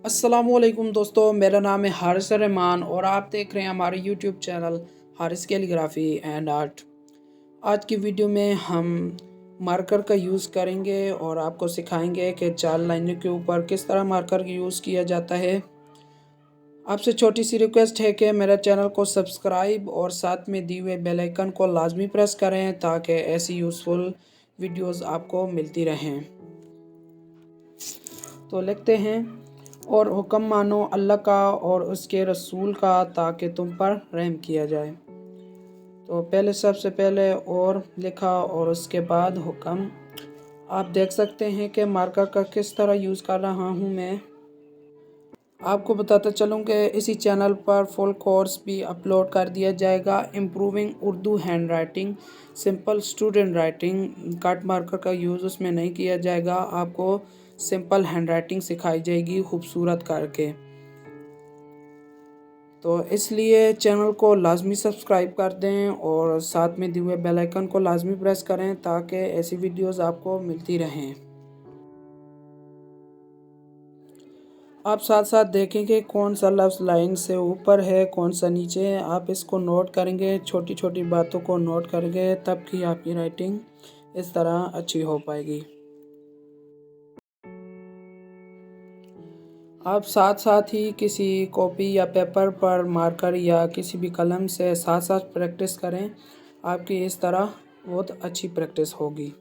अस्सलामुअलैकुम दोस्तों, मेरा नाम है हारिस रहमान और आप देख रहे हैं हमारे YouTube channel Haris calligraphy and art. आज की वीडियो में हम मार्कर का यूज़ करेंगे और आपको सिखाएंगे कि 4 लाइनों के ऊपर किस तरह मार्कर का यूज़ किया जाता है। आपसे छोटी सी रिक्वेस्ट है कि मेरा चैनल को सब्सक्राइब और साथ में दिए हुए बेल आइकन को लाजमी प्रेस करें ताकि ऐसी यूज़फुल वीडियोज़ आपको मिलती रहें। तो लिखते हैं, और हुक्म मानो अल्लाह का और उसके रसूल का ताकि तुम पर रहम किया जाए। तो पहले सबसे पहले और लिखा और उसके बाद हुक्म। आप देख सकते हैं कि मार्कर का किस तरह यूज़ कर रहा हूँ मैं। आपको बताता चलूँ कि इसी चैनल पर फुल कोर्स भी अपलोड कर दिया जाएगा, improving Urdu hand writing, simple student writing. Cut marker का यूज़ उसमें नहीं किया जाएगा, आपको सिंपल हैंड राइटिंग सिखाई जाएगी खूबसूरत करके। तो इसलिए चैनल को लाजमी सब्सक्राइब कर दें और साथ में दिए हुए बेल आइकन को लाजमी प्रेस करें ताकि ऐसी वीडियोस आपको मिलती रहें। आप साथ साथ देखेंगे कौन सा लफ्ज़ लाइन से ऊपर है, कौन सा नीचे है। आप इसको नोट करेंगे, छोटी छोटी बातों को नोट करेंगे, तब की आपकी राइटिंग इस तरह अच्छी हो पाएगी। आप साथ साथ ही किसी कॉपी या पेपर पर मार्कर या किसी भी कलम से साथ साथ प्रैक्टिस करें, आपकी इस तरह बहुत अच्छी प्रैक्टिस होगी।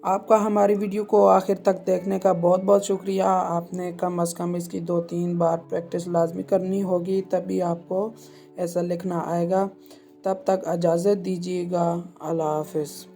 आपका हमारी वीडियो को आखिर तक देखने का बहुत बहुत शुक्रिया। आपने कम अज़ कम इसकी 2-3 बार प्रैक्टिस लाजमी करनी होगी, तभी आपको ऐसा लिखना आएगा। तब तक इजाज़त दीजिएगा। अल्लाह हाफ़िज़।